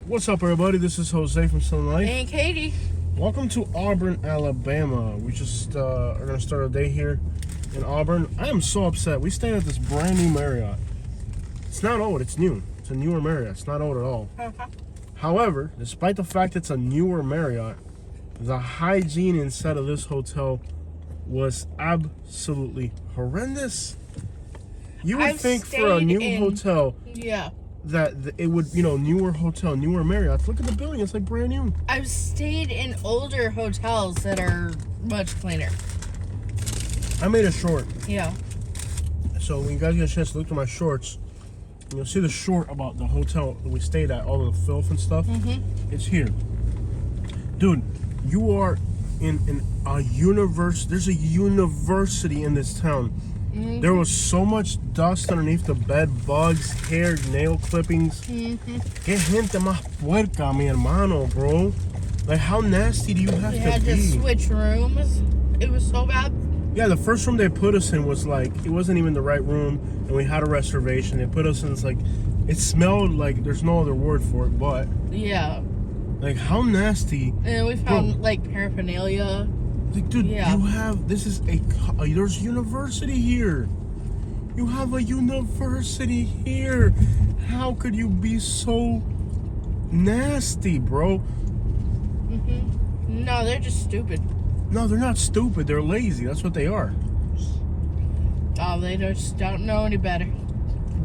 What's up, everybody? This is Jose from Sun Life. And Katie. Welcome to Auburn, Alabama. We just are going to start a day here in Auburn. I am so upset. We stayed at this brand new Marriott. It's not old, it's new. It's a newer Marriott. It's not old at all. However, despite the fact it's a newer Marriott, the hygiene inside of this hotel was absolutely horrendous. You would think for a new hotel, that it would, newer hotel, newer Marriott. Look at the building; it's like brand new. I've stayed in older hotels that are much cleaner. I made a short. Yeah. So when you guys get a chance to look at my shorts, you'll see the short about the hotel that we stayed at, all of the filth and stuff. It's here, dude. You are in a universe. There's a university in this town. There was so much dust underneath the bed, bugs, hair, nail clippings. Que gente más puerca, mi hermano, bro. Like, how nasty do you have to be? We had to switch rooms. It was so bad. Yeah, the first room they put us in was like, it wasn't even the right room, and we had a reservation. They put us in, it's like, it smelled like, there's no other word for it, but. Yeah. Like, how nasty. And we found, like, paraphernalia. Like, dude, you have, this is there's university here. You have a university here. How could you be so nasty, bro? No, they're just stupid. No, they're not stupid. They're lazy. That's what they are. Oh, they just don't know any better.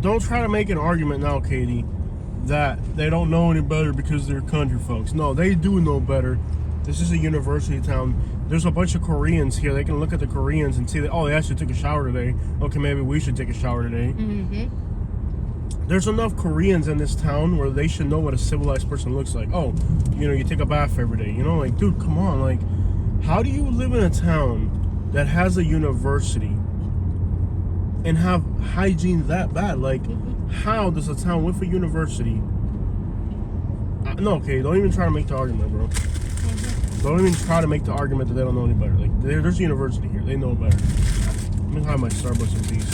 Don't try to make an argument now, Katie, that they don't know any better because they're country folks. No, they do know better. This is a university town. There's a bunch of Koreans here. They can look at the Koreans and see that, oh, they actually took a shower today. Okay, maybe we should take a shower today. There's enough Koreans in this town where they should know what a civilized person looks like. Oh, you take a bath every day. Like, dude, come on. Like, how do you live in a town that has a university and have hygiene that bad? Like, how does a town with a university... No, okay, don't even try to make the argument, bro. Don't even try to make the argument that they don't know any better. Like, there's a university here. They know better. Let me have my Starbucks in peace.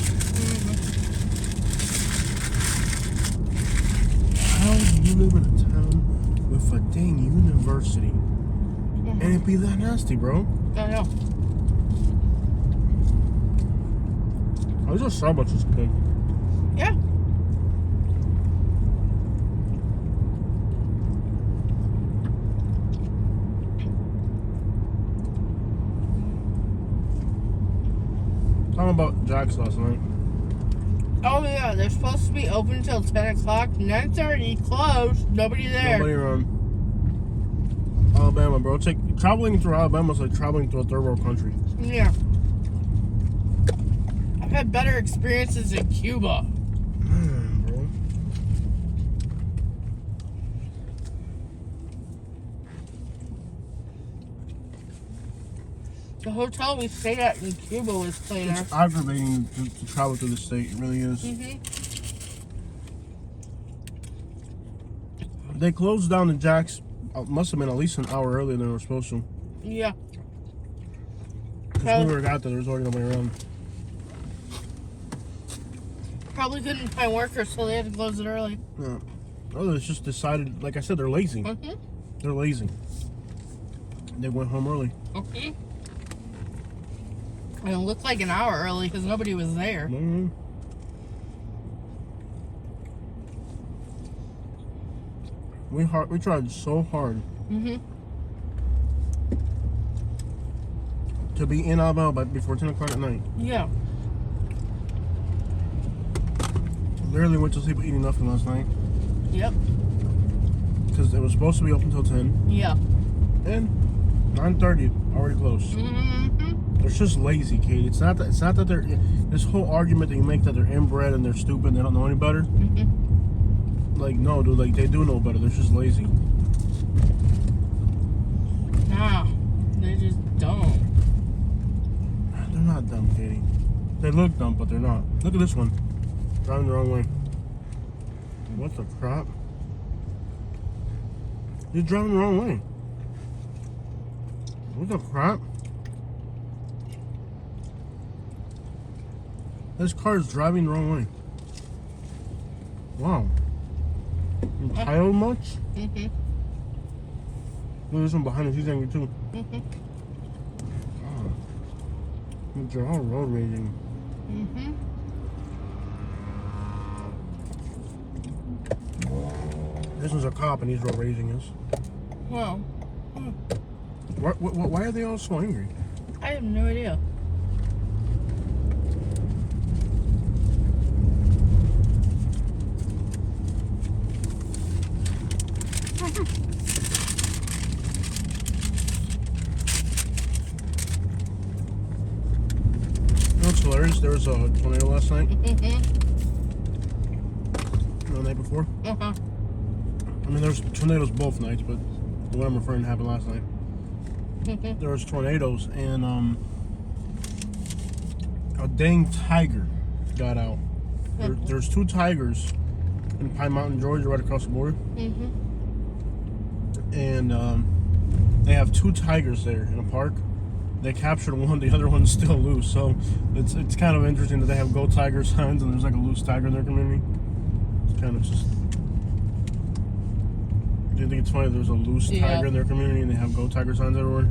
How do you live in a town with a dang university and it be that nasty, bro? I know. I was just Starbucks is good. Yeah. Talking about Jack's last night. Oh, yeah. They're supposed to be open until 10 o'clock. 9:30, closed. Nobody there. Nobody around. Alabama, bro. Traveling through Alabama is like traveling through a third world country. Yeah. I've had better experiences in Cuba. Man, bro. The hotel we stayed at in Cuba was cleaner. It's aggravating to travel through the state. It really is. They closed down the Jack's. Must have been at least an hour earlier than they were supposed to. Yeah. Because when we got there was already nobody around. Probably couldn't find workers, so they had to close it early. Yeah. Oh, they just decided, like I said, they're lazy. They're lazy. They went home early. And it looked like an hour early because nobody was there. We tried so hard to be in Alabama before 10 o'clock at night. Yeah. Literally went to sleep eating nothing last night. Yep. Because it was supposed to be open until 10. Yeah. And 9:30, already closed. They're just lazy, Kate. It's not that they're... This whole argument that you make that they're inbred and they're stupid and they don't know any better. Like, no, dude. Like, they do know better. They're just lazy. Nah. They just don't. They're not dumb, Katie. They look dumb, but they're not. Look at this one. Driving the wrong way. What the crap? You're driving the wrong way. What the crap? This car is driving the wrong way. Wow. Tired much? Mm-hmm. There's one behind us. He's angry too. Mm-hmm. Oh. They're all road raging. Mm-hmm. This one's a cop and he's road raging us. Well, Why are they all so angry? I have no idea. You know what's hilarious? There was a tornado last night. Mm-hmm. The night before. Uh-huh. I mean, there's tornadoes both nights, but the one I'm referring to happened last night. Mm-hmm. There was tornadoes, and a dang tiger got out. There's 2 tigers in Pine Mountain, Georgia, right across the border. Mm-hmm. And they have 2 tigers there in a park. They captured one, the other one's still loose. So it's kind of interesting that they have Go Tiger signs and there's like a loose tiger in their community. It's kind of just. Do you think it's funny there's a loose tiger in their community and they have Go Tiger signs everywhere?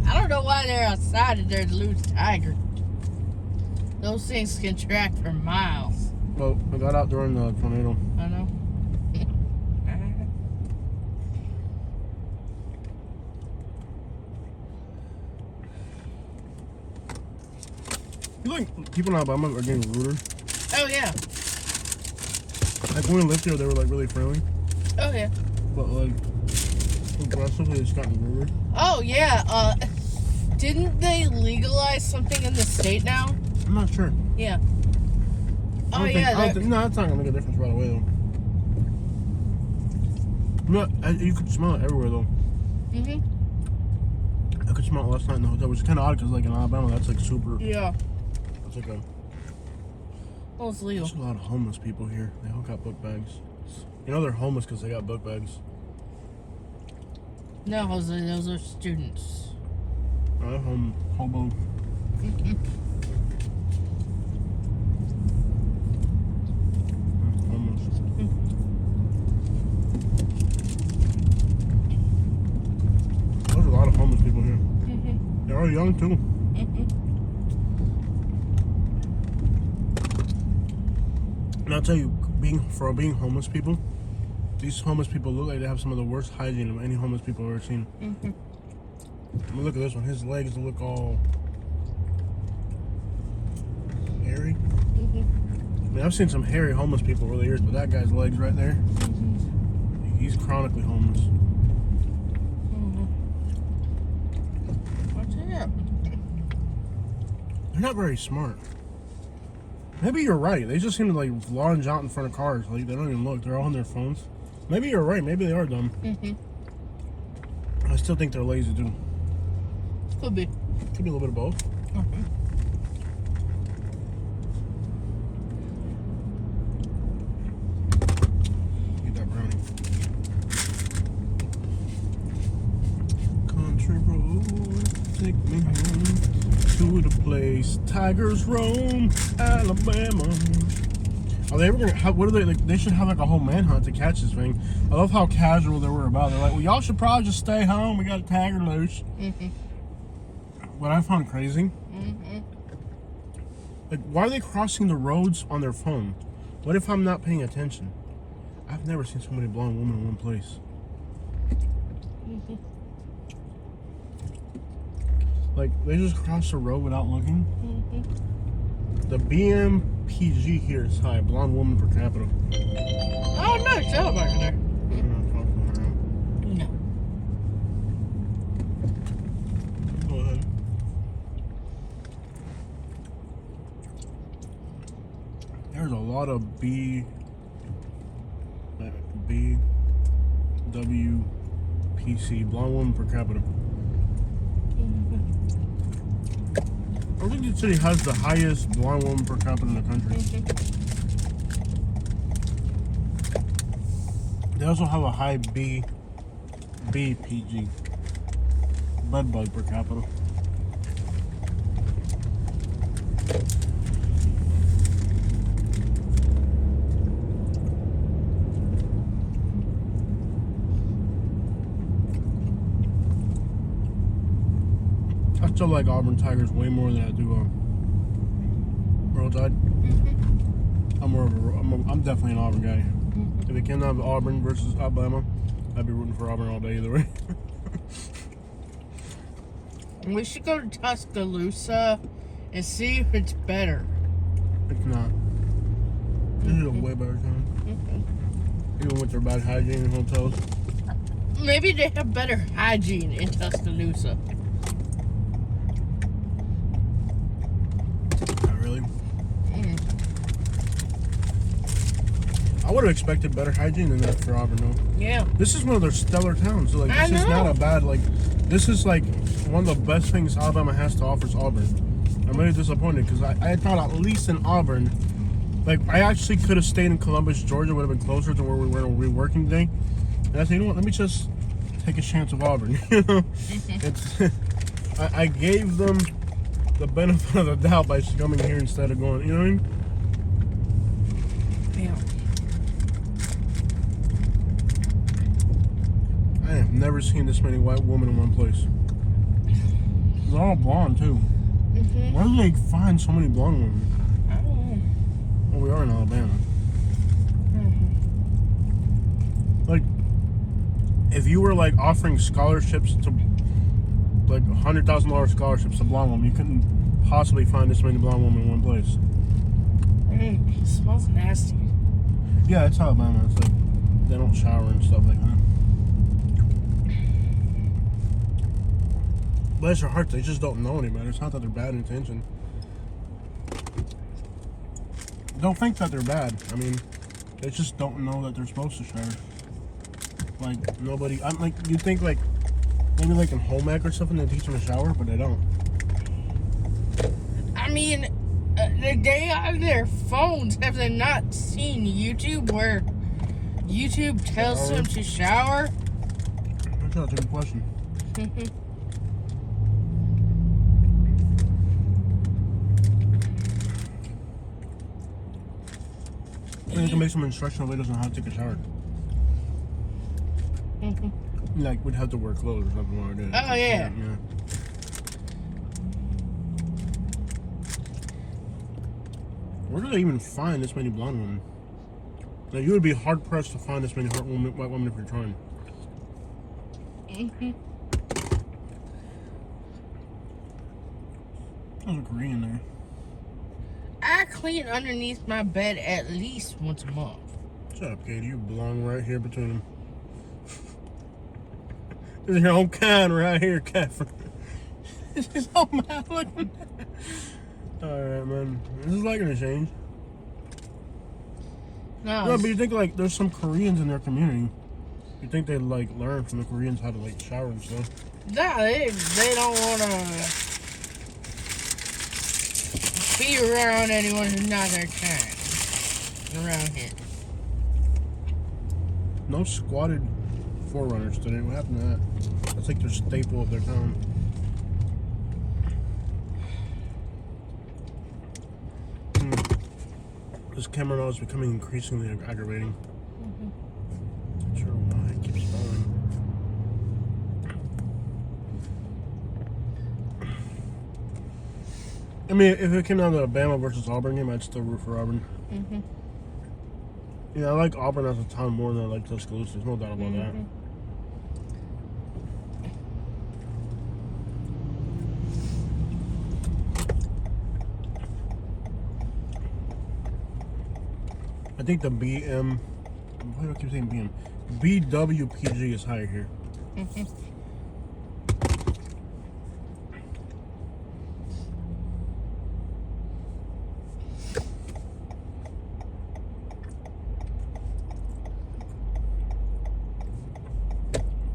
I don't know why they're outside if there's a loose tiger. Those things can track for miles. Well, I got out during the tornado. I know. You think people in Alabama are getting ruder? Oh, yeah. Like when we lived here, they were like really friendly. Oh, yeah. But like aggressively, it's gotten ruder. Oh, yeah. Didn't they legalize something in the state now? I'm not sure. Yeah. I don't think, no, that's not gonna make a difference right away though. No, you could smell it everywhere though. Mm-hmm. I could smell it last night in the hotel, which is kind of odd because like in Alabama, that's like super. Yeah. That's like a. Well, it's legal. There's a lot of homeless people here. They all got book bags. You know they're homeless because they got book bags. No, Jose, those are students. Hobo. Homeless. There's a lot of homeless people here. Mm-hmm. They're all young too. Mm-hmm. And I'll tell you, being homeless people, these homeless people look like they have some of the worst hygiene of any homeless people I've ever seen. Mm-hmm. I mean, look at this one. His legs look all hairy. Mm-hmm. I mean, I've seen some hairy homeless people over the years, but that guy's legs right there, Mm-hmm. he's chronically homeless. Mm-hmm. What's it? They're not very smart. Maybe you're right. They just seem to like lounge out in front of cars. Like they don't even look. They're all on their phones. Maybe you're right. Maybe they are dumb. Mm-hmm. I still think they're lazy too. Could be. Could be a little bit of both. Mm-hmm. Eat that brownie. Country road, take me home to the place tigers roam, Alabama. Are they ever gonna? What are they? Like, they should have like a whole manhunt to catch this thing. I love how casual they were about it. They're like, well, y'all should probably just stay home. We got a tiger loose. Mm-hmm. What I found crazy, Mm-hmm. like, why are they crossing the roads on their phone? What if I'm not paying attention? I've never seen so many blind women in one place. Mm-hmm. Like, they just cross the road without looking. Mm-hmm. The BMPG here is high. Blonde woman per capita. Oh, no, it's out back there. No. Go ahead. There's a lot of BWPC, blonde woman per capita. Mm-hmm. I think the city has the highest blonde woman per capita in the country. Mm-hmm. They also have a high BPG, bed bug per capita. still like Auburn Tigers way more than I do Roll Tide. I'm definitely an Auburn guy. If it came down to Auburn versus Alabama, I'd be rooting for Auburn all day either way. We should go to Tuscaloosa and see if it's better. It's not. This is a way better time. Even with their bad hygiene in hotels. Maybe they have better hygiene in Tuscaloosa. Not really. I would have expected better hygiene than that for Auburn, though. Yeah. This is one of their stellar towns. So, like, I this is not know. a bad, like, this is, like, one of the best things Alabama has to offer is Auburn. I'm really disappointed because I thought at least in Auburn, like, I actually could have stayed in Columbus, Georgia, would have been closer to where we were working today. And I said, you know what, let me just take a chance of Auburn. You know? It's, I gave them the benefit of the doubt by coming here instead of going, you know what I mean? Yeah. I have never seen this many white women in one place. They're all blonde, too. Where do they find so many blonde women? I don't know. Well, we are in Alabama. Like, if you were, like, offering scholarships to, like, $100,000 scholarships to blonde women, you couldn't possibly find this many blonde women in one place. It smells nasty. Yeah, it's Alabama. It's like, they don't shower and stuff like that. Bless your heart, they just don't know any better. It's not that they're bad intention. Don't think that they're bad. I mean, they just don't know that they're supposed to shower. Like, nobody, I'm like, you think like, maybe like in home ec or something, they teach them to shower, but they don't. I mean, they on their phones, have they not seen YouTube where YouTube tells them to shower? That's a good question. They can make some instructional videos on how to take a shower. Like, we'd have to wear clothes or something like that. Oh, yeah. Where do they even find this many blonde women? Like, you would be hard pressed to find this many white women if you're trying. There's a Korean there. I clean underneath my bed at least once a month. Shut up, Katie. You belong right here between them. This is your own kind right here, Catherine. This is all my looking. Alright, man. This is like gonna change. No, No, but you think like there's some Koreans in their community. You think they like learn from the Koreans how to like shower and stuff? no, they don't want to be around anyone who's not their kind around here. No squatted forerunners today. What happened to that? That's like their staple of their town. This camera now is becoming increasingly aggravating. Not sure why it keeps falling. I mean, if it came down to a Bama versus Auburn game, I'd still root for Auburn. Yeah, I like Auburn as a town more than I like Tuscaloosa. There's no doubt about that. I think the BM, why do I keep saying BM? BWPG is higher here.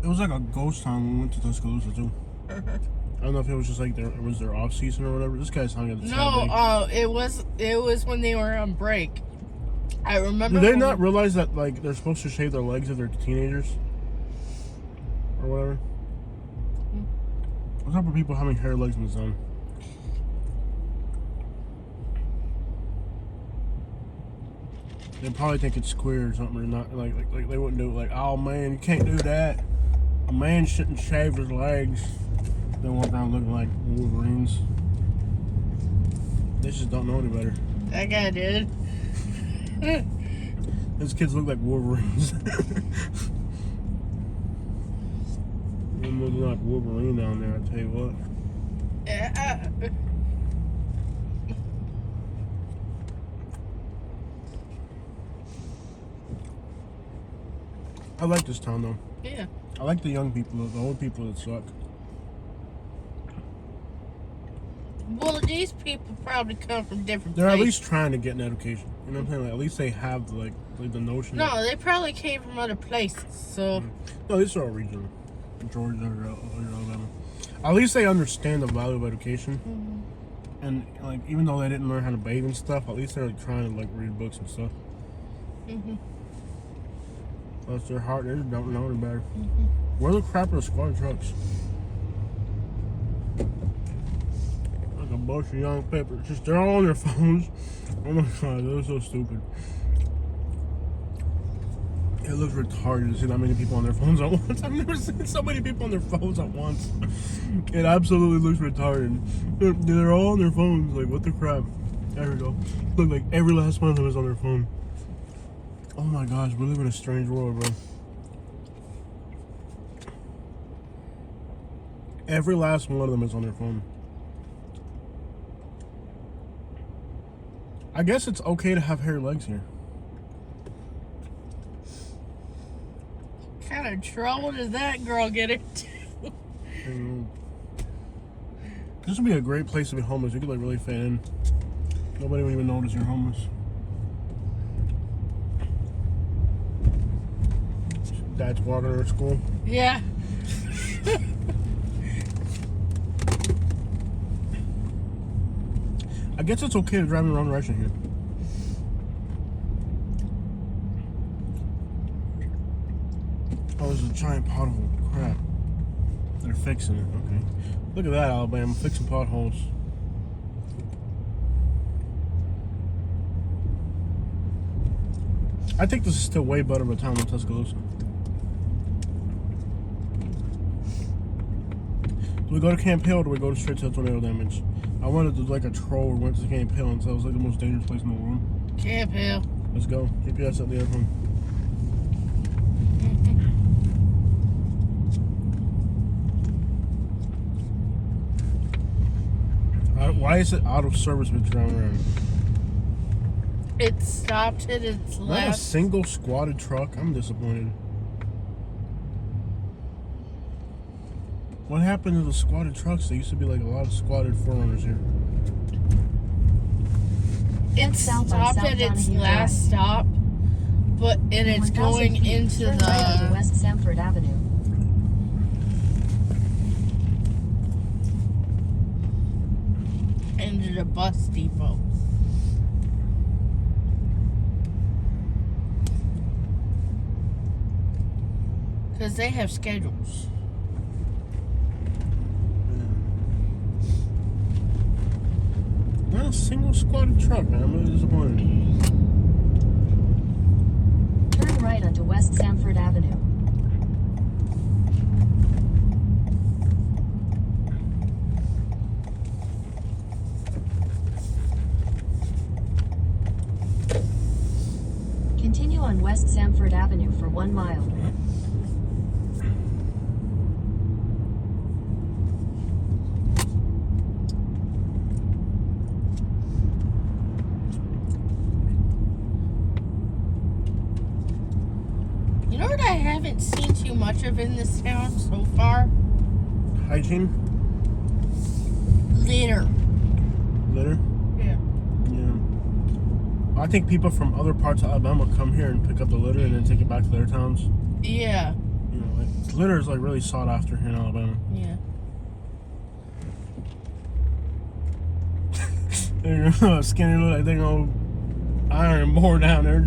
It was like a ghost town when we went to Tuscaloosa too. I don't know if it was just like it was their off season or whatever. This guy's hung at the No, it was when they were on break. I remember. Do they not realize that like they're supposed to shave their legs if they're teenagers or whatever? What's up with people having hair legs in the sun? They probably think it's queer or something, or not. Like they wouldn't do it. Like, oh man, you can't do that. A man shouldn't shave his legs. They walk around looking like Wolverines. They just don't know any better. That guy did. Those kids look like Wolverines. Them looking like Wolverine down there, I tell you what. I like this town though. Yeah. I like the young people, the old people that suck. Well, these people probably come from different They're at places. least trying to get an education. You know what I'm saying? Like, at least they have like the notion. No, they probably came from other places. So. No, these are all regional. Georgia or Alabama. At least they understand the value of education. Mm-hmm. And like, even though they didn't learn how to bathe and stuff, at least they're like trying to like read books and stuff. Mm-hmm. Plus their heart, they just don't know any better. Mm-hmm. Where the crap are the squad trucks? Like a bunch of young people. Just they're all on their phones. Oh my god, they're so stupid. It looks retarded to see that many people on their phones at once. I've never seen so many people on their phones at once. It absolutely looks retarded. They're all on their phones. Like, what the crap? There we go. Look, like every last one of them is on their phone. Oh my gosh, we live in a strange world, bro. Every last one of them is on their phone. I guess it's okay to have hairy legs here. What kind of trouble does that girl get into? This would be a great place to be homeless. You could like really fit in. Nobody would even notice you're homeless. Dad's walking her to school. Yeah. I guess it's okay to drive in the wrong direction here. Oh, there's a giant pothole. Crap. They're fixing it. Okay. Look at that, Alabama. Fixing potholes. I think this is still way better of a town than Tuscaloosa. Do we go to Camp Hill or do we go straight to the tornado damage? I wanted to do like a troll or went to Camp Hill and so it was like the most dangerous place in the world. Camp Hill. Let's go. GPS at the airplane. Why is it out of service with driving around? It stopped at its Not a last. single squatted truck. I'm disappointed. What happened to the squatted trucks? There used to be like a lot of squatted forerunners here. It stopped at its last stop, but and it's going into Turn right onto the West Sanford Avenue. into the bus depot. Because they have schedules. Not a single squatted truck, man. I'm really disappointed. Turn right onto West Sanford Avenue. Continue on West Sanford Avenue for 1 mile. You know what I haven't seen too much of in this town so far? Hygiene? Litter. Litter? Yeah. Yeah. I think people from other parts of Alabama come here and pick up the litter and then take it back to their towns. Yeah. You know, like, litter is like really sought after here in Alabama. Yeah. There's a skinny little like dang old iron board down there.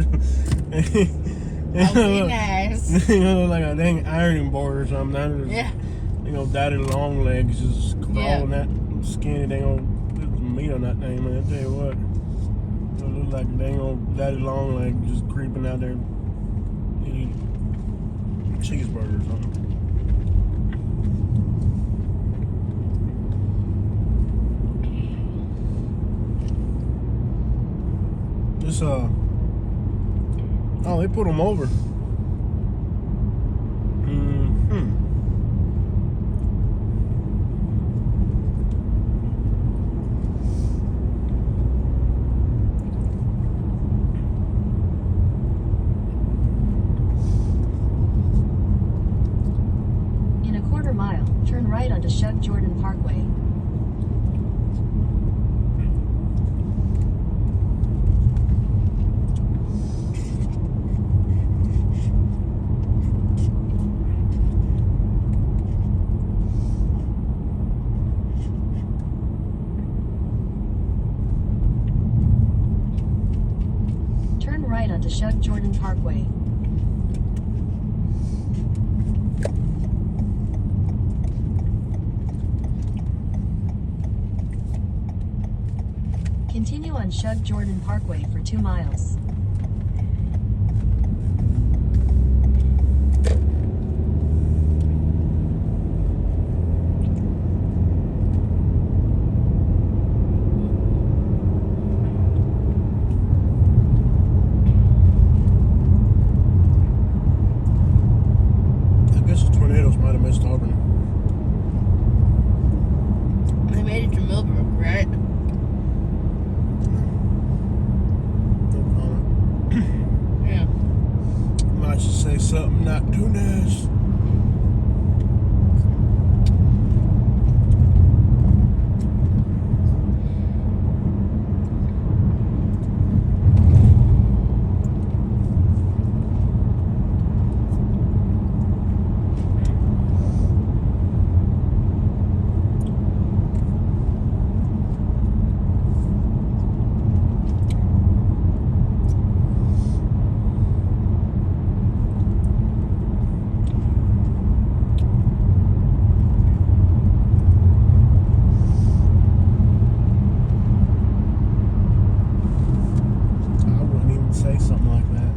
That would be nice. You know, like a dang ironing board or something. That is, Yeah. you know, daddy long legs just Yeah. crawling that skinny dang old meat on that thing, man. I tell you what. It looks like a dang old daddy long leg just creeping out there eating cheeseburger or something. this, oh, they put them over. In a quarter mile, turn right onto Shug Jordan Parkway. Turn right onto Shug Jordan Parkway. Continue on Shug Jordan Parkway for 2 miles. I guess the tornadoes might have missed Auburn. They made it to Millbrook, right? Yeah. Might just say something not too nice. Say something like that.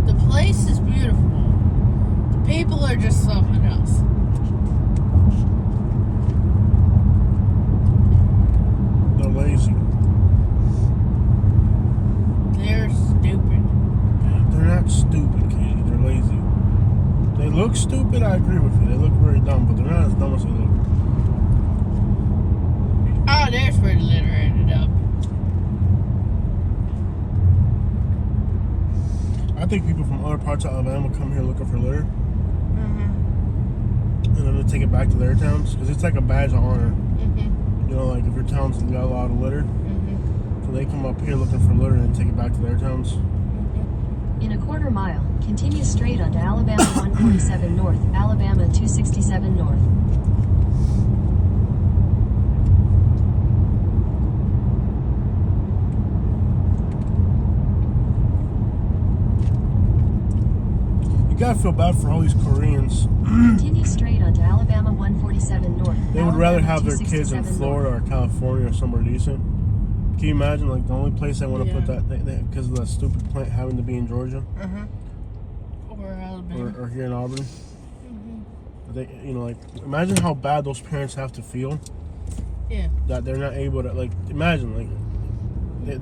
The place is beautiful. The people are just something else. They're lazy. They're stupid. They're not stupid, Katie. They're lazy. They look stupid, I agree with you. They look very dumb, but they're not as dumb as they look. Oh, there's where the litter ended up. I think people from other parts of Alabama come here looking for litter, Mm-hmm. and then they take it back to their towns, because it's like a badge of honor. Mm-hmm. You know, like if your town's got a lot of litter, Mm-hmm. so they come up here looking for litter and take it back to their towns. In a quarter mile, continue straight onto Alabama 147 North, Alabama 267 North. You gotta feel bad for all these Koreans. Continue straight onto Alabama 147 North. They would rather have their Alabama kids in 267 Florida or California or somewhere decent. Can you imagine, like, the only place they want to put Yeah. that, because of that stupid plant having to be in Georgia Uh-huh. Or Alabama. or here in Auburn? Mm-hmm. They, you know, like, imagine how bad those parents have to feel Yeah. that they're not able to, like, imagine, like,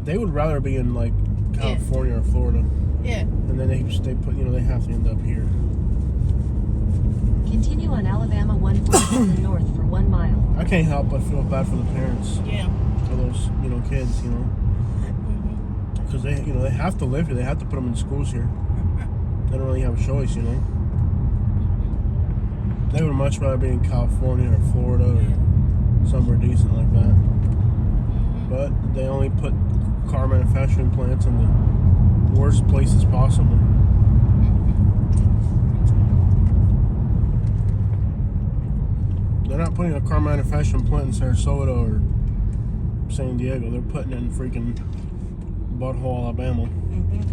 they would rather be in, like, California or Florida, Yeah. and then they put, you know, they have to end up here. Continue on Alabama 147 North for 1 mile. I can't help but feel bad for the parents Yeah. for those, you know, kids, you know, Mm-hmm. because they, you know, they have to live here. They have to put them in schools here. They don't really have a choice, you know. They would much rather be in California or Florida or somewhere decent like that. But they only put car manufacturing plants in the worst places possible. They're not putting a car manufacturing plant in Sarasota or San Diego. They're putting it in freaking Butthole, Alabama.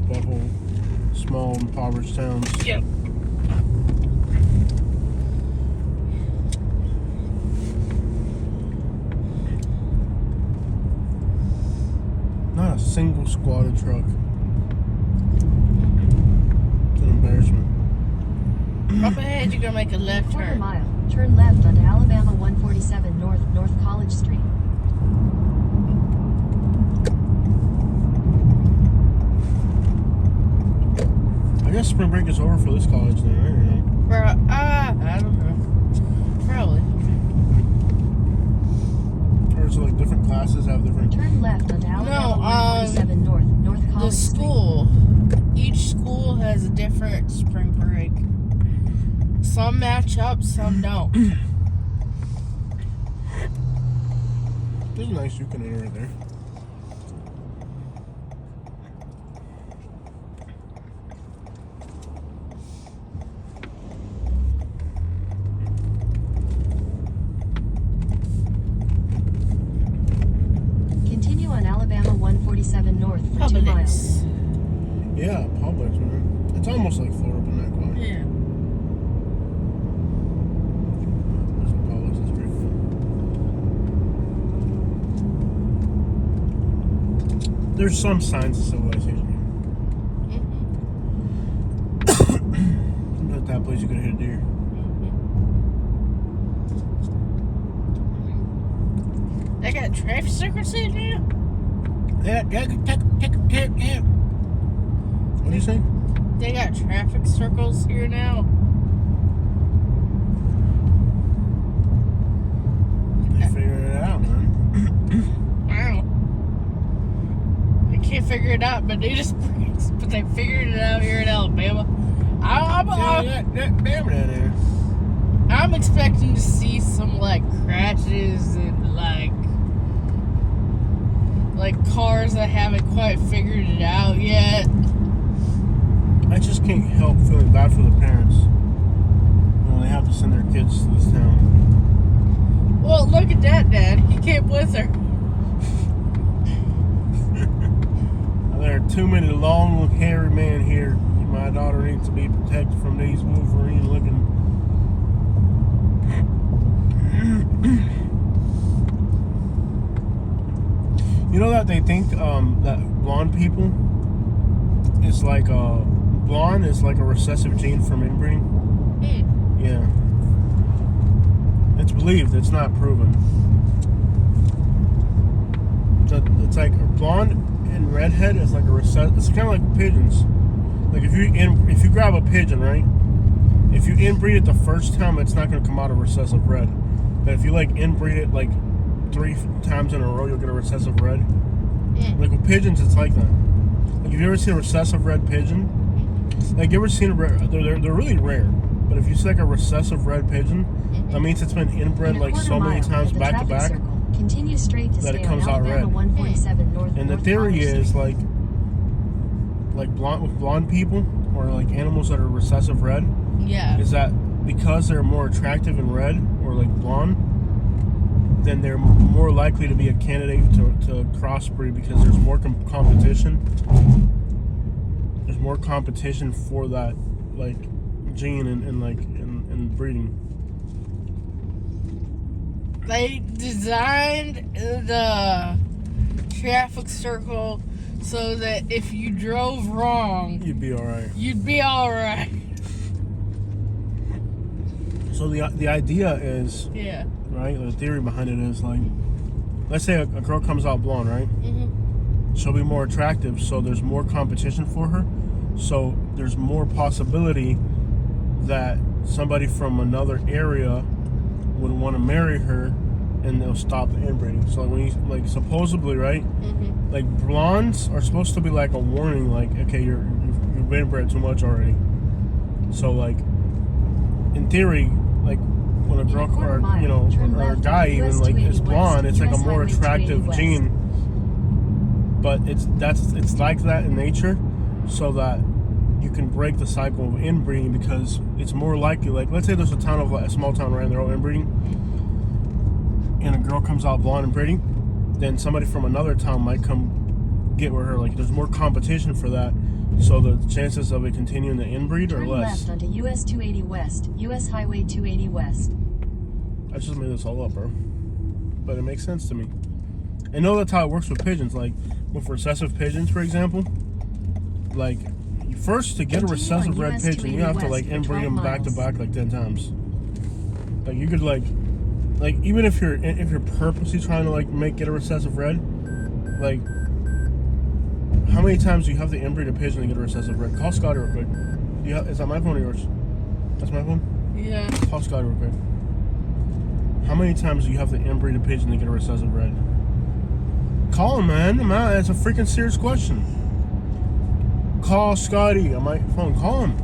Butthole, small impoverished towns. Yep. Not a single squatted truck. It's an embarrassment. Up ahead, you're gonna make a left Quarter turn. mile. Turn left onto Alabama 147 North, North College Street. I guess spring break is over for this college then, right? Or no? I don't know. Probably. Or is it like different classes have different... Turn left onto Alabama 147 North, North College The school. Each school has a different spring break. Some match up, some don't. There's a nice Yukon right there. Continue on Alabama 147 North for 2 miles. Yeah, Publix, man. It's almost like Florida Pinnacle. Yeah. Publix is pretty cool. There's some signs of civilization here. At that place, you could hit a deer. They got traffic circles in here? Yeah. What do you say? They got traffic circles here now. They figured it out, man. Wow. They can't figure it out, but they figured it out here in Alabama. Damn it there. I'm expecting to see some like crashes and like cars that haven't quite figured it out yet. I just can't help feeling bad for the parents. You know, they have to send their kids to this town. Well, look at that, Dad. He came with her. There are too many long, hairy men here. My daughter needs to be protected from these Wolverine-looking. You know that they think that blonde people is like blonde is like a recessive gene from inbreeding. Yeah, it's believed. It's not proven. It's like blonde and redhead is like a recessive. It's kind of like pigeons. Like if you grab a pigeon, right? If you inbreed it the first time, it's not going to come out a recessive red. But if you like inbreed it like 3 times in a row, you'll get a recessive red. Like with pigeons, it's like that. Like if you ever seen a recessive red pigeon, like you ever seen they're really rare. But if you see like a recessive red pigeon, that means it's been inbred like so many times back to back. Continue straight to that stay it comes on out red. Alabama 147 North. And the North theory College is Street. like blonde people or like animals that are recessive red. Yeah. Is that because they're more attractive in red or like blonde, then they're more likely to be a candidate to crossbreed because there's more competition. There's more competition for that like gene in breeding. They designed the traffic circle so that if you drove wrong, You'd be all right. you'd be all right. So the idea is, Yeah. right? The theory behind it is like, let's say a girl comes out blonde, right? She'll be more attractive, so there's more competition for her. So there's more possibility that somebody from another area would want to marry her, and they'll stop the inbreeding. So when you like supposedly, right? Like blondes are supposed to be like a warning, like okay, you've inbred too much already. So like in theory, like when a girl or or a guy even like is blonde, it's like a more attractive gene. But it's like that in nature, so that you can break the cycle of inbreeding because it's more likely. Like let's say there's a small town, right? And they're all inbreeding, and a girl comes out blonde and pretty, then somebody from another town might come get with her. Like there's more competition for that, so the chances of it continuing to inbreed are Turn less. left onto US 280 West, US Highway 280 West. I just made this all up, bro, but it makes sense to me. I know that's how it works with pigeons. Like with recessive pigeons, for example, like first to get a Continue on recessive red US pigeon, you have to 280 like west for inbreed 12 them back to miles. back like 10 times. Like you could like even if you're purposely trying to like get a recessive red, like how many times do you have to inbreed a pigeon to get a recessive red? Call Scotty real quick. Is that my phone or yours? That's my phone? Yeah. Call Scotty real quick. How many times do you have to inbreed a pigeon to get a recessive red? Call him, man. That's a freaking serious question. Call Scotty on my phone. Call him.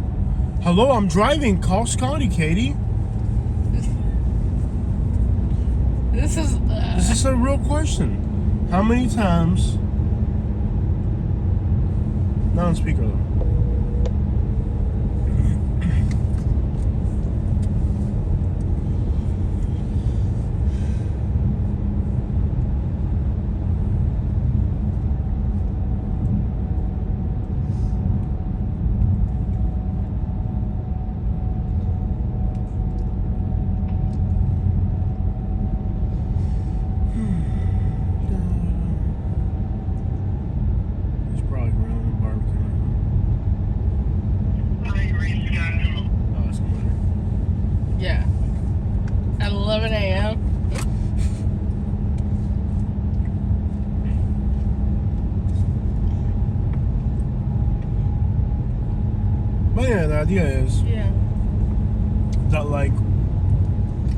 Hello, I'm driving. Call Scotty, Katie. This is. This is a real question. How many times? Not on speaker though. He's probably grilling and barbecuing. Oh, that's later. Yeah. At 11 a.m. But yeah, the idea is Yeah. that like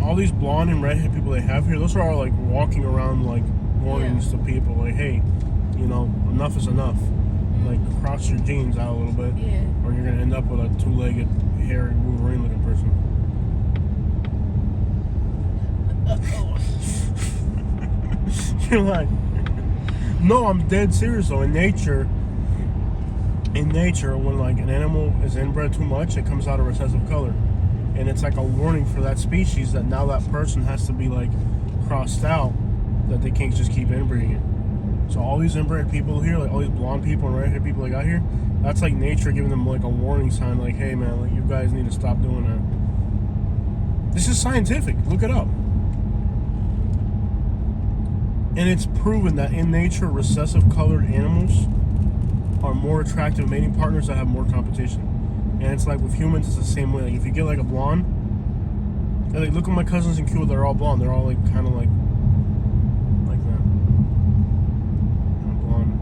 all these blonde and redhead people they have here, those are all like walking around like warnings to people, like, hey, you know, enough is enough. Like cross your jeans out a little bit, Yeah. or you're gonna end up with a two-legged, hairy Wolverine-looking person. You're like, no, I'm dead serious though. In nature, when like an animal is inbred too much, it comes out a recessive color, and it's like a warning for that species that now that person has to be like crossed out, that they can't just keep inbreeding it. So all these inbred people here, like all these blonde people and redhead people they got here, that's like nature giving them like a warning sign, like, hey man, like you guys need to stop doing that. This is scientific. Look it up. And it's proven that in nature, recessive colored animals are more attractive mating partners that have more competition. And it's like with humans, it's the same way. Like if you get like a blonde, like look at my cousins in Cuba, they're all blonde. They're all like kind of like that. Kind of blonde.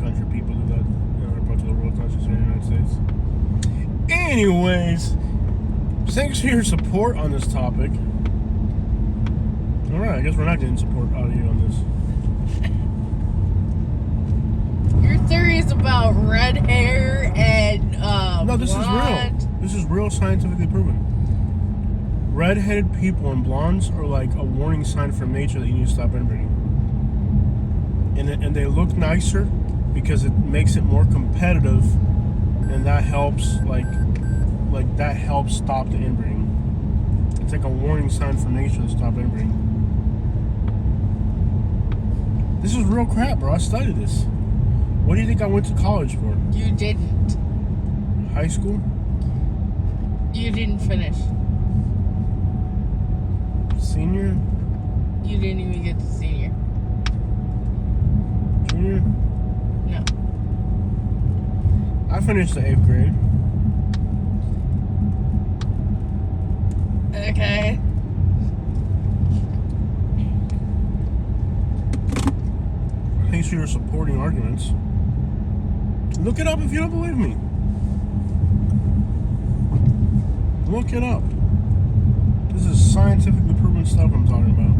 Country people do that in other parts of the world, not just here in the United States. Anyways, thanks for your support on this topic. Alright, I guess we're not getting support out of you on this. Your theories about red hair and No, this is blonde. real. This is real, scientifically proven. Red-headed people and blondes are like a warning sign from nature that you need to stop inbreeding. And they look nicer because it makes it more competitive, and that helps that helps stop the inbreeding. It's like a warning sign from nature to stop inbreeding. This is real crap, bro. I studied this. What do you think I went to college for? You didn't. High school? You didn't finish. Senior? You didn't even get to senior. Junior? No. I finished the 8th grade. Okay. Thanks for your supporting arguments. Look it up if you don't believe me. Look it up. This is scientifically proven stuff I'm talking about.